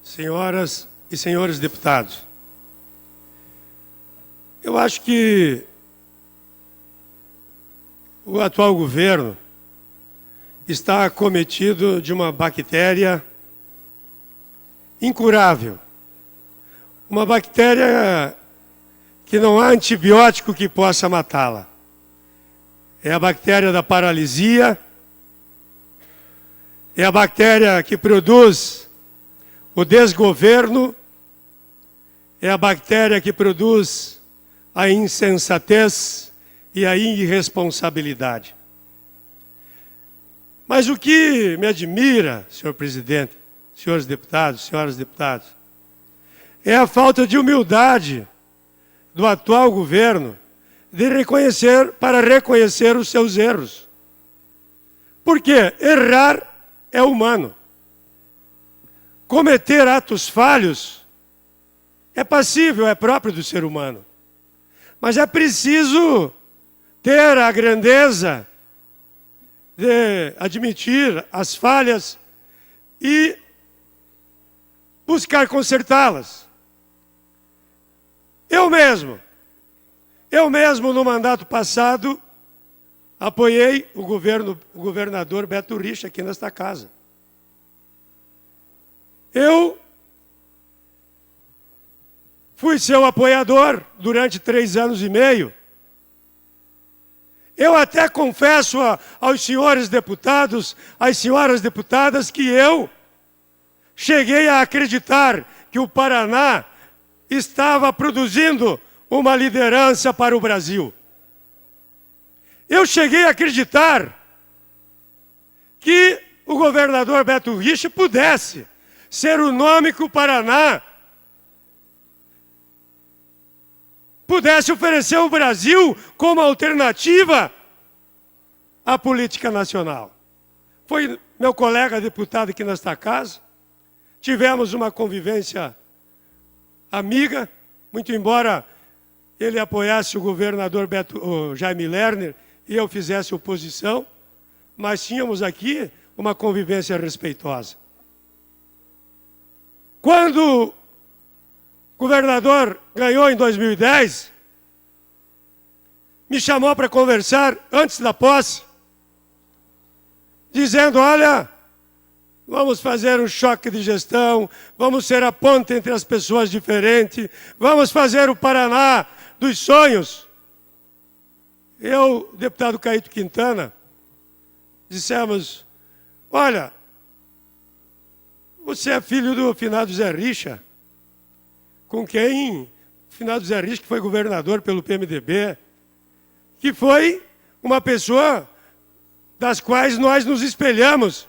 senhoras e senhores deputados, eu acho que o atual governo está acometido de uma bactéria incurável, uma bactéria que não há antibiótico que possa matá-la. É a bactéria da paralisia, é a bactéria que produz o desgoverno, é a bactéria que produz a insensatez e a irresponsabilidade. Mas o que me admira, senhor presidente, senhores deputados, senhoras deputadas, é a falta de humildade do atual governo para reconhecer os seus erros. Porque errar é humano. Cometer atos falhos é passível, é próprio do ser humano. Mas é preciso ter a grandeza de admitir as falhas e buscar consertá-las. Eu mesmo, no mandato passado, apoiei o governador Beto Richa aqui nesta casa. Eu fui seu apoiador durante 3 anos e meio. Eu até confesso aos senhores deputados, às senhoras deputadas, que eu cheguei a acreditar que o Paraná estava produzindo uma liderança para o Brasil. Eu cheguei a acreditar que o governador Beto Richa pudesse ser o nome que o Paraná pudesse oferecer ao Brasil como alternativa à política nacional. Foi meu colega deputado aqui nesta casa, tivemos uma convivência amiga, muito embora ele apoiasse o governador Jaime Lerner e eu fizesse oposição, mas tínhamos aqui uma convivência respeitosa. Quando o governador ganhou em 2010, me chamou para conversar antes da posse, dizendo, olha, vamos fazer um choque de gestão, vamos ser a ponte entre as pessoas diferentes, vamos fazer o Paraná dos sonhos. Eu, deputado Caíto Quintana, dissemos, olha, você é filho do finado Zé Richa, com quem o finado Zé Richa, que foi governador pelo PMDB, que foi uma pessoa das quais nós nos espelhamos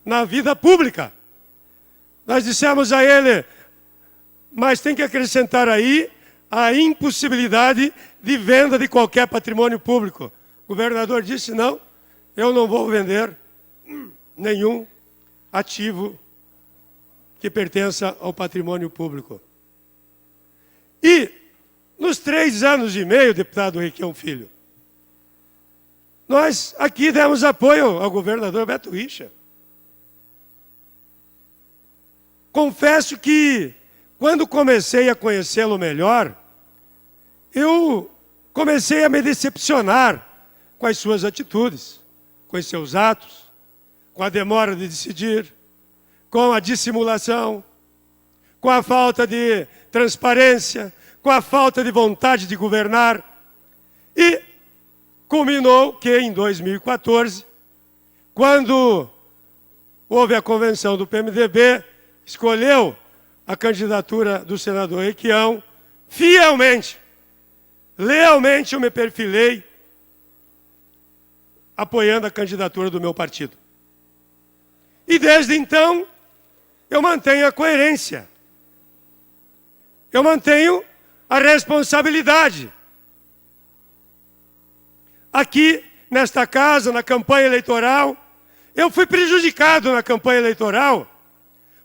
na vida pública. Nós dissemos a ele, mas tem que acrescentar aí a impossibilidade de venda de qualquer patrimônio público. O governador disse, não, eu não vou vender nenhum ativo que pertença ao patrimônio público. E, nos 3 anos e meio, deputado Requião Filho, nós aqui demos apoio ao governador Beto Richa. Confesso que, quando comecei a conhecê-lo melhor, eu comecei a me decepcionar com as suas atitudes, com os seus atos, com a demora de decidir, com a dissimulação, com a falta de transparência, com a falta de vontade de governar. E culminou que em 2014, quando houve a convenção do PMDB, escolheu a candidatura do senador Requião, fielmente, lealmente eu me perfilei apoiando a candidatura do meu partido. E desde então, eu mantenho a coerência. Eu mantenho a responsabilidade. Aqui, nesta casa, na campanha eleitoral, eu fui prejudicado na campanha eleitoral,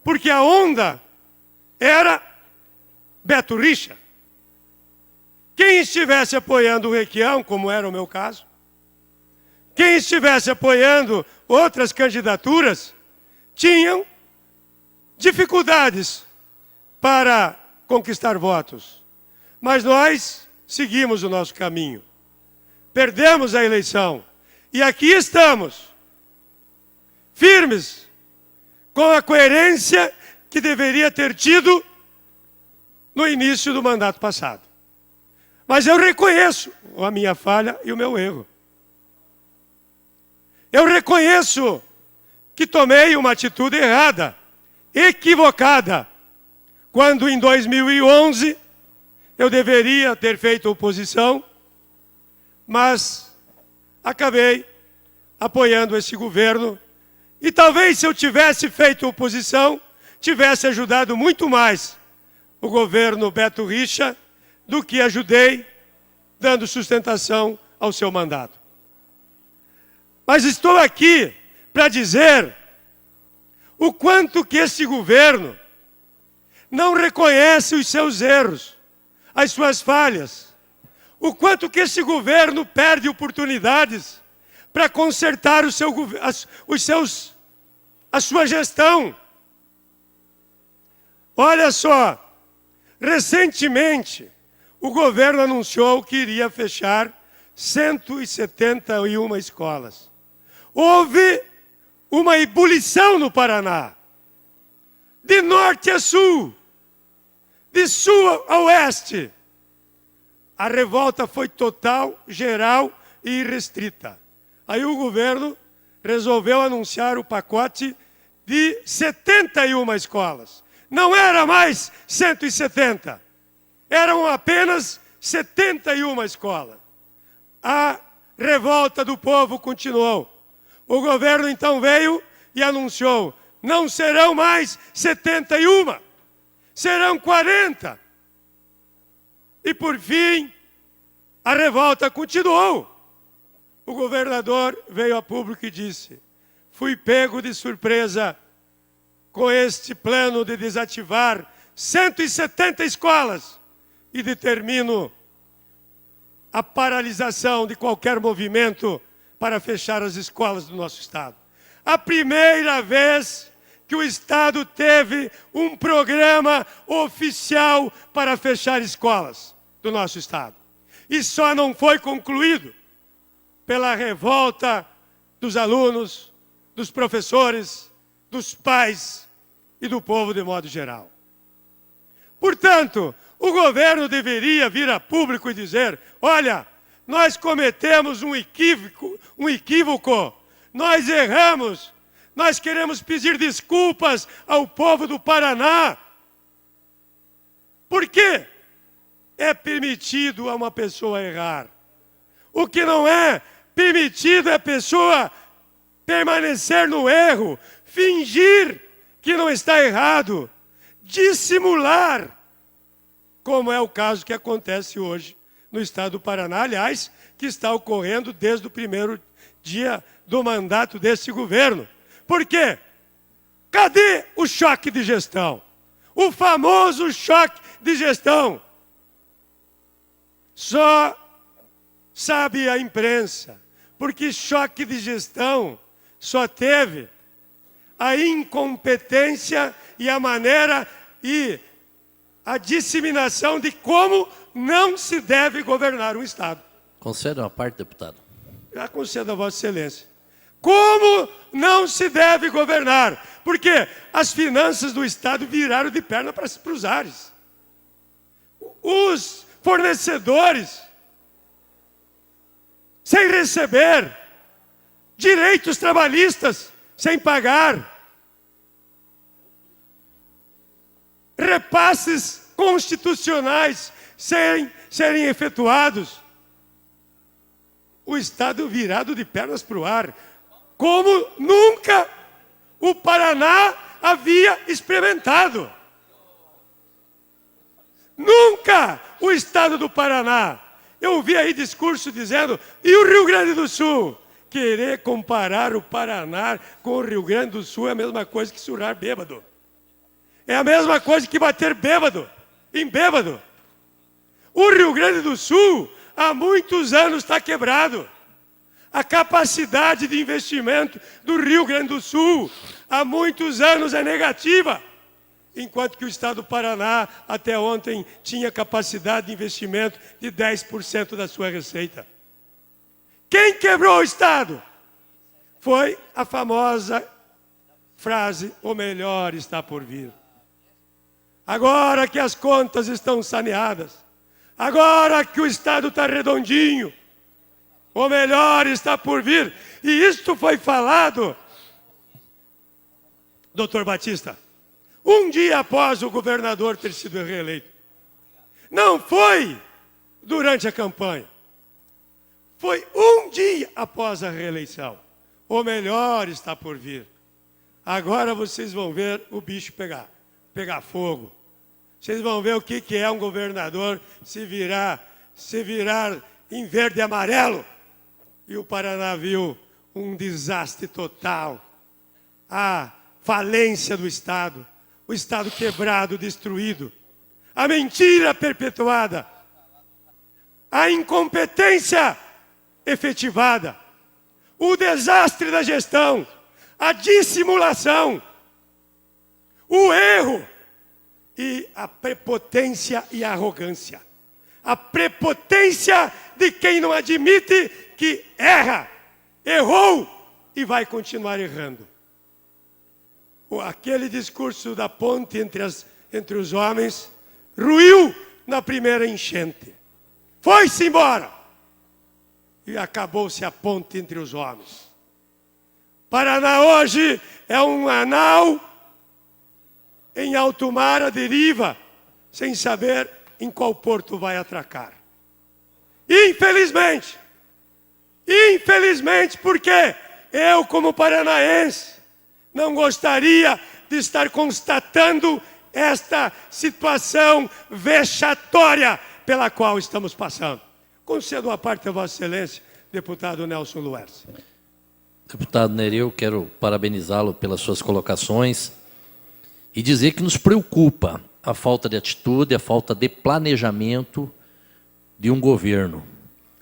porque a onda era Beto Richa. Quem estivesse apoiando o Requião, como era o meu caso, quem estivesse apoiando outras candidaturas, tinham dificuldades para conquistar votos. Mas nós seguimos o nosso caminho. Perdemos a eleição. E aqui estamos, firmes, com a coerência que deveria ter tido no início do mandato passado. Mas eu reconheço a minha falha e o meu erro. Eu reconheço que tomei uma atitude errada, equivocada, quando em 2011 eu deveria ter feito oposição, mas acabei apoiando esse governo. E talvez se eu tivesse feito oposição, tivesse ajudado muito mais o governo Beto Richa do que ajudei dando sustentação ao seu mandato. Mas estou aqui para dizer o quanto que esse governo não reconhece os seus erros, as suas falhas, o quanto que esse governo perde oportunidades para consertar a sua gestão. Olha só, recentemente o governo anunciou que iria fechar 171 escolas. Houve uma ebulição no Paraná, de norte a sul, de sul a oeste. A revolta foi total, geral e irrestrita. Aí o governo resolveu anunciar o pacote de 71 escolas. Não era mais 170, eram apenas 71 escolas. A revolta do povo continuou. O governo então veio e anunciou, não serão mais 71, serão 40. E por fim, a revolta continuou. O governador veio a público e disse, fui pego de surpresa com este plano de desativar 170 escolas e determino a paralisação de qualquer movimento para fechar as escolas do nosso Estado. A primeira vez que o Estado teve um programa oficial para fechar escolas do nosso Estado. E só não foi concluído pela revolta dos alunos, dos professores, dos pais e do povo de modo geral. Portanto, o governo deveria vir a público e dizer, olha, nós cometemos um equívoco, nós erramos, nós queremos pedir desculpas ao povo do Paraná. Por quê? É permitido a uma pessoa errar. O que não é permitido é a pessoa permanecer no erro, fingir que não está errado, dissimular, como é o caso que acontece hoje no estado do Paraná, aliás, que está ocorrendo desde o primeiro dia do mandato desse governo. Por quê? Cadê o choque de gestão? O famoso choque de gestão. Só sabe a imprensa, porque choque de gestão só teve a incompetência e a maneira e a disseminação de como não se deve governar um Estado. Conceda uma parte, deputado. Já concedo a Vossa Excelência. Como não se deve governar? Porque as finanças do Estado viraram de perna para os ares. Os fornecedores, sem receber, direitos trabalhistas sem pagar, repasses constitucionais sem serem efetuados, o Estado virado de pernas para o ar, como nunca o Paraná havia experimentado. Nunca o Estado do Paraná. Eu ouvi aí discurso dizendo, e o Rio Grande do Sul? Querer comparar o Paraná com o Rio Grande do Sul é a mesma coisa que surrar bêbado. É a mesma coisa que bater bêbado, em bêbado. O Rio Grande do Sul, há muitos anos, está quebrado. A capacidade de investimento do Rio Grande do Sul, há muitos anos, é negativa. enquanto que o Estado do Paraná, até ontem, tinha capacidade de investimento de 10% da sua receita. Quem quebrou o Estado? Foi a famosa frase, o melhor está por vir. Agora que as contas estão saneadas, agora que o Estado está redondinho, o melhor está por vir. E isto foi falado, doutor Batista, um dia após o governador ter sido reeleito. Não foi durante a campanha. Foi um dia após a reeleição. O melhor está por vir. Agora vocês vão ver o bicho pegar fogo. Vocês vão ver o que é um governador se virar em verde e amarelo. E o Paraná viu um desastre total. A falência do Estado. O Estado quebrado, destruído. A mentira perpetuada. A incompetência efetivada. O desastre da gestão. A dissimulação. O erro. E a prepotência e a arrogância. A prepotência de quem não admite que erra, errou e vai continuar errando. Aquele discurso da ponte entre os homens ruiu na primeira enchente. Foi-se embora. E acabou-se a ponte entre os homens. Paraná hoje é um anau em alto mar à deriva, sem saber em qual porto vai atracar. Infelizmente, porque eu, como paranaense, não gostaria de estar constatando esta situação vexatória pela qual estamos passando. Concedo a parte a Vossa Excelência, deputado Nelson Luerce. Deputado Nereu, quero parabenizá-lo pelas suas colocações e dizer que nos preocupa a falta de atitude, a falta de planejamento de um governo.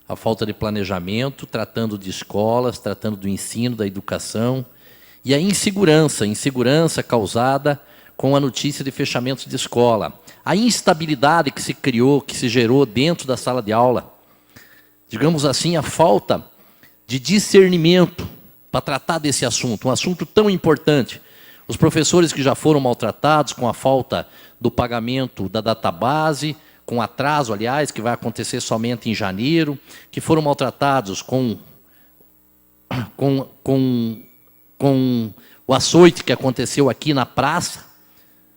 A falta de planejamento, tratando de escolas, tratando do ensino, da educação, e a insegurança causada com a notícia de fechamento de escola. A instabilidade que se criou, que se gerou dentro da sala de aula. Digamos assim, a falta de discernimento para tratar desse assunto, um assunto tão importante. Os professores que já foram maltratados com a falta do pagamento da database, com atraso, aliás, que vai acontecer somente em janeiro, que foram maltratados com o açoite que aconteceu aqui na praça,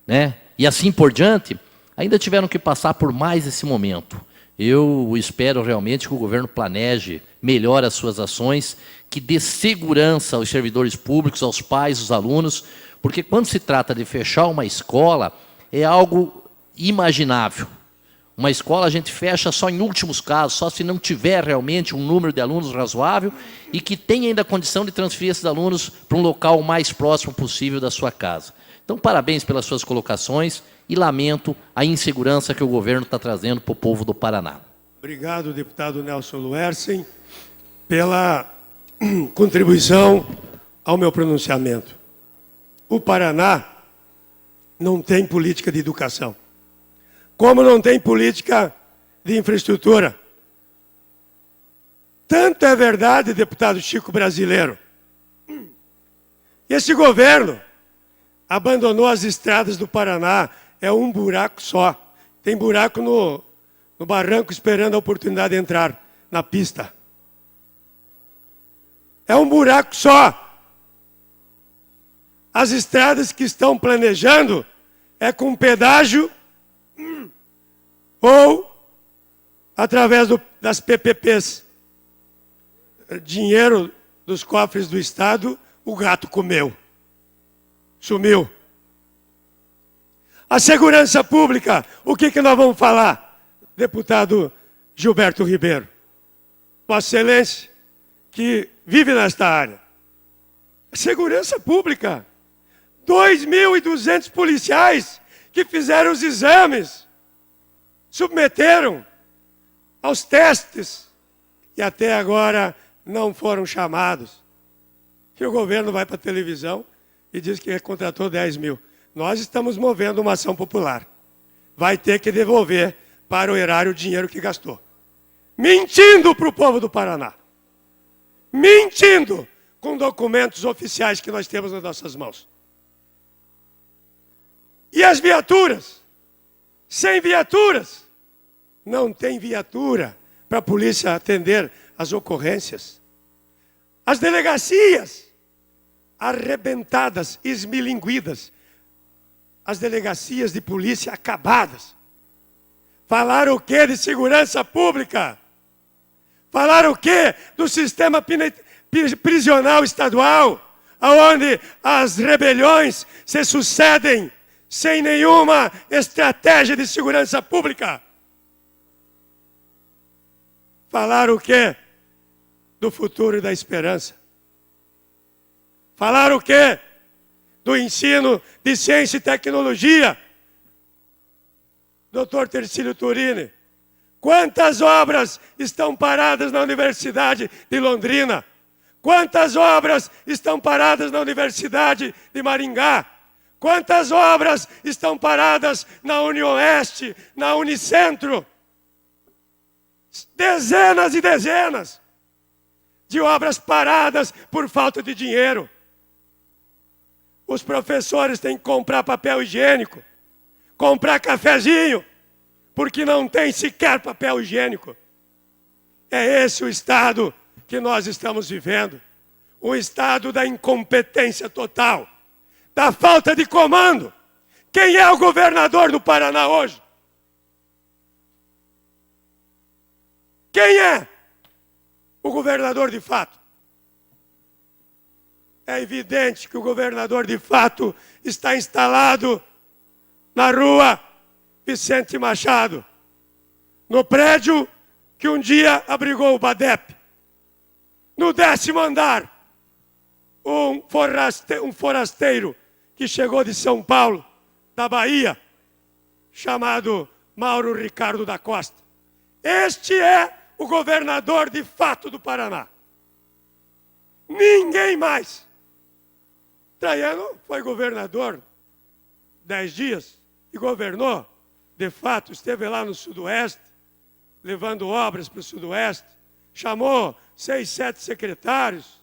né? E assim por diante, ainda tiveram que passar por mais esse momento. Eu espero realmente que o governo planeje melhor as suas ações, que dê segurança aos servidores públicos, aos pais, aos alunos, porque quando se trata de fechar uma escola, é algo imaginável. Uma escola a gente fecha só em últimos casos, só se não tiver realmente um número de alunos razoável e que tenha ainda a condição de transferir esses alunos para um local mais próximo possível da sua casa. Então, parabéns pelas suas colocações e lamento a insegurança que o governo está trazendo para o povo do Paraná. Obrigado, deputado Nelson Luerce, pela contribuição ao meu pronunciamento. O Paraná não tem política de educação. Como não tem política de infraestrutura. Tanto é verdade, deputado Chico Brasileiro. Esse governo abandonou as estradas do Paraná. É um buraco só. Tem buraco no barranco esperando a oportunidade de entrar na pista. É um buraco só. As estradas que estão planejando é com pedágio ou através das PPPs. Dinheiro dos cofres do Estado, o gato comeu. Sumiu. A segurança pública, o que nós vamos falar, deputado Gilberto Ribeiro? Vossa Excelência, que vive nesta área. Segurança pública. 2.200 policiais que fizeram os exames, submeteram aos testes e até agora não foram chamados. E o governo vai para a televisão e diz que contratou 10 mil. Nós estamos movendo uma ação popular. Vai ter que devolver para o erário o dinheiro que gastou. Mentindo para o povo do Paraná. Mentindo com documentos oficiais que nós temos nas nossas mãos. E as viaturas? Sem viaturas. Não tem viatura para a polícia atender as ocorrências. As delegacias arrebentadas, esmilinguidas. As delegacias de polícia acabadas. Falaram o quê de segurança pública? Falaram o quê do sistema prisional estadual, onde as rebeliões se sucedem sem nenhuma estratégia de segurança pública? Falaram o quê do futuro e da esperança? Falaram o quê do ensino de ciência e tecnologia? Dr. Tercílio Turini, quantas obras estão paradas na Universidade de Londrina? Quantas obras estão paradas na Universidade de Maringá? Quantas obras estão paradas na Unioeste, na Unicentro? Dezenas e dezenas de obras paradas por falta de dinheiro. Os professores têm que comprar papel higiênico, comprar cafezinho, porque não tem sequer papel higiênico. É esse o estado que nós estamos vivendo. Um estado da incompetência total, da falta de comando. Quem é o governador do Paraná hoje? Quem é o governador de fato? É evidente que o governador de fato está instalado na rua Vicente Machado, no prédio que um dia abrigou o BADEP. No 10º andar, um forasteiro que chegou de São Paulo, da Bahia, chamado Mauro Ricardo da Costa. Este é o governador de fato do Paraná. Ninguém mais. Traiano foi governador 10 dias e governou, de fato, esteve lá no Sudoeste, levando obras para o Sudoeste, chamou 6, 7 secretários,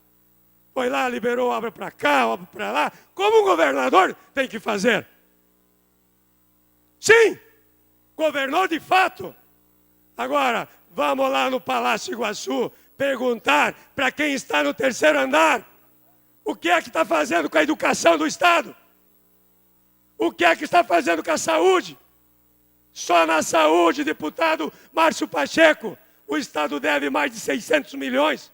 foi lá, liberou obra para cá, obra para lá, como um governador tem que fazer. Sim, governou de fato. Agora, vamos lá no Palácio Iguaçu perguntar para quem está no 3º andar o que é que está fazendo com a educação do Estado? O que é que está fazendo com a saúde? Só na saúde, deputado Márcio Pacheco, o Estado deve mais de 600 milhões.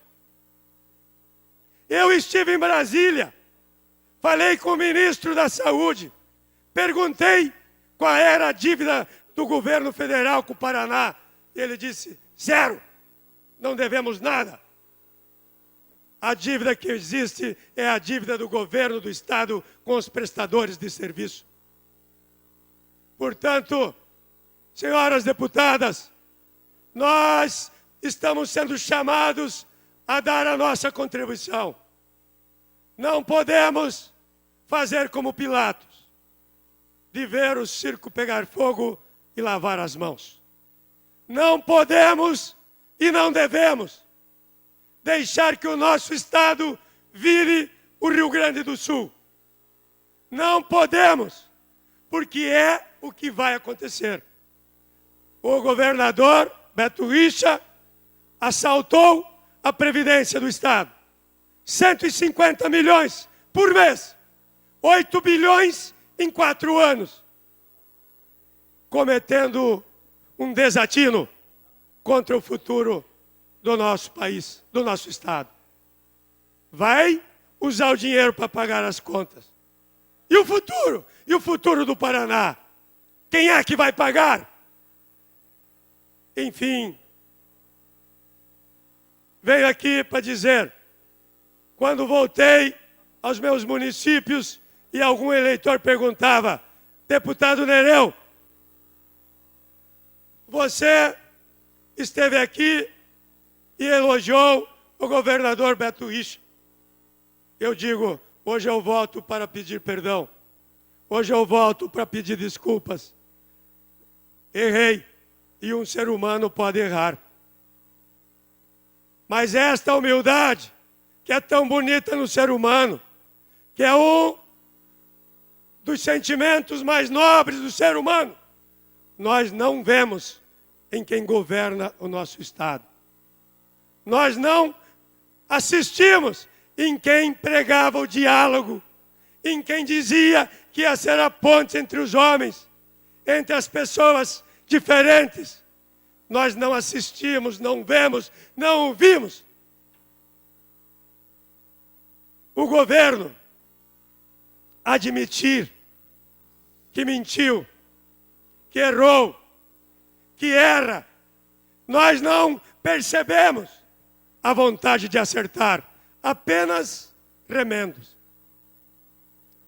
Eu estive em Brasília, falei com o ministro da Saúde, perguntei qual era a dívida do governo federal com o Paraná. Ele disse, 0, não devemos nada. A dívida que existe é a dívida do governo do Estado com os prestadores de serviço. Portanto, senhoras deputadas, nós estamos sendo chamados a dar a nossa contribuição. Não podemos fazer como Pilatos, de ver o circo pegar fogo e lavar as mãos. Não podemos e não devemos deixar que o nosso Estado vire o Rio Grande do Sul. Não podemos, porque é o que vai acontecer. O governador Beto Richa assaltou a Previdência do Estado. 150 milhões por mês. 8 bilhões em 4 anos. Cometendo um desatino contra o futuro do nosso país, do nosso Estado. Vai usar o dinheiro para pagar as contas. E o futuro? E o futuro do Paraná? Quem é que vai pagar? Enfim, venho aqui para dizer, quando voltei aos meus municípios e algum eleitor perguntava, deputado Nereu, você esteve aqui e elogiou o governador Beto Richa. Eu digo, hoje eu volto para pedir perdão. Hoje eu volto para pedir desculpas. Errei, e um ser humano pode errar. Mas esta humildade, que é tão bonita no ser humano, que é um dos sentimentos mais nobres do ser humano, nós não vemos em quem governa o nosso Estado. Nós não assistimos em quem pregava o diálogo, em quem dizia que ia ser a ponte entre os homens, entre as pessoas diferentes. Nós não assistimos, não vemos, não ouvimos. O governo admitir que mentiu, que errou, que erra. Nós não percebemos a vontade de acertar, apenas remendos.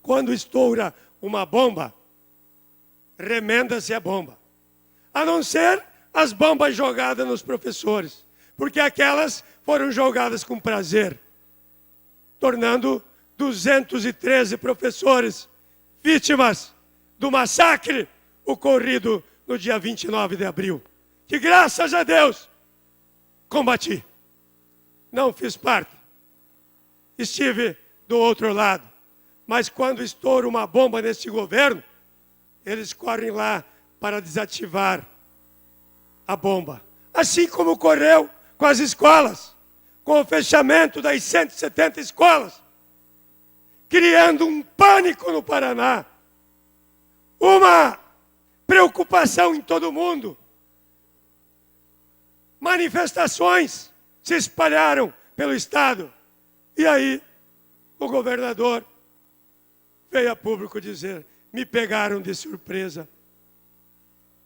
Quando estoura uma bomba, remenda-se a bomba. A não ser as bombas jogadas nos professores, porque aquelas foram jogadas com prazer, tornando 213 professores vítimas do massacre ocorrido no dia 29 de abril. Que graças a Deus combati. Não fiz parte. Estive do outro lado. Mas quando estoura uma bomba nesse governo, eles correm lá para desativar a bomba. Assim como ocorreu com as escolas, com o fechamento das 170 escolas, criando um pânico no Paraná, uma preocupação em todo mundo. Manifestações se espalharam pelo Estado. E aí, o governador veio a público dizer: me pegaram de surpresa.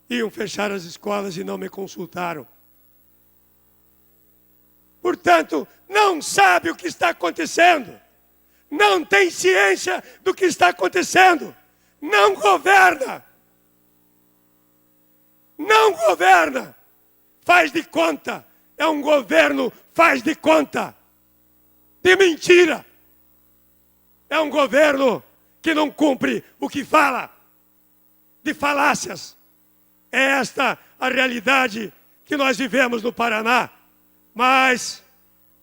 Iam fechar as escolas e não me consultaram. Portanto, não sabe o que está acontecendo. Não tem ciência do que está acontecendo. Não governa. Não governa. Faz de conta. É um governo faz de conta. De mentira. É um governo que não cumpre o que fala. De falácias. É esta a realidade que nós vivemos no Paraná. Mas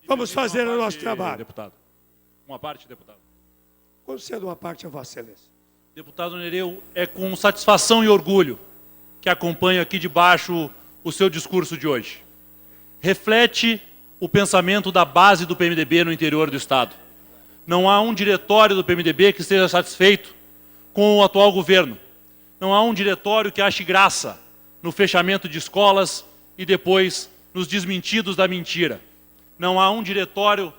vamos fazer o nosso trabalho. Deputado. Uma parte, deputado. Conceda uma parte a Vossa Excelência. Deputado Nereu, é com satisfação e orgulho que acompanho aqui de baixo o seu discurso de hoje. Reflete o pensamento da base do PMDB no interior do Estado. Não há um diretório do PMDB que esteja satisfeito com o atual governo. Não há um diretório que ache graça no fechamento de escolas e depois nos desmentidos da mentira. Não há um diretório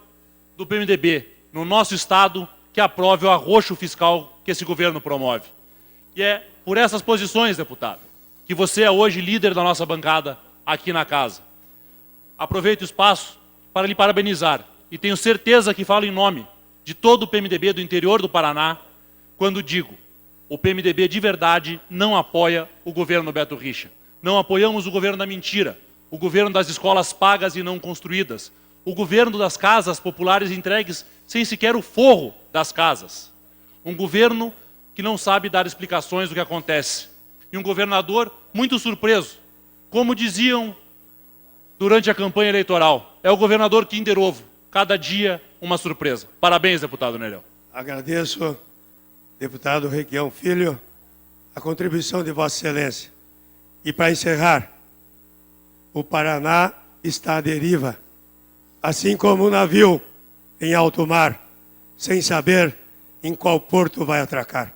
do PMDB no nosso Estado que aprove o arroxo fiscal que esse governo promove. E é por essas posições, deputado, que você é hoje líder da nossa bancada aqui na casa. Aproveito o espaço para lhe parabenizar e tenho certeza que falo em nome de todo o PMDB do interior do Paraná quando digo: o PMDB de verdade não apoia o governo Beto Richa. Não apoiamos o governo da mentira, o governo das escolas pagas e não construídas, o governo das casas populares entregues sem sequer o forro das casas. Um governo que não sabe dar explicações do que acontece. E um governador muito surpreso. Como diziam durante a campanha eleitoral, é o governador Kinder Ovo. Cada dia uma surpresa. Parabéns, deputado Nereu. Agradeço, deputado Requião Filho, a contribuição de Vossa Excelência. E para encerrar, o Paraná está à deriva, assim como um navio em alto mar, sem saber em qual porto vai atracar.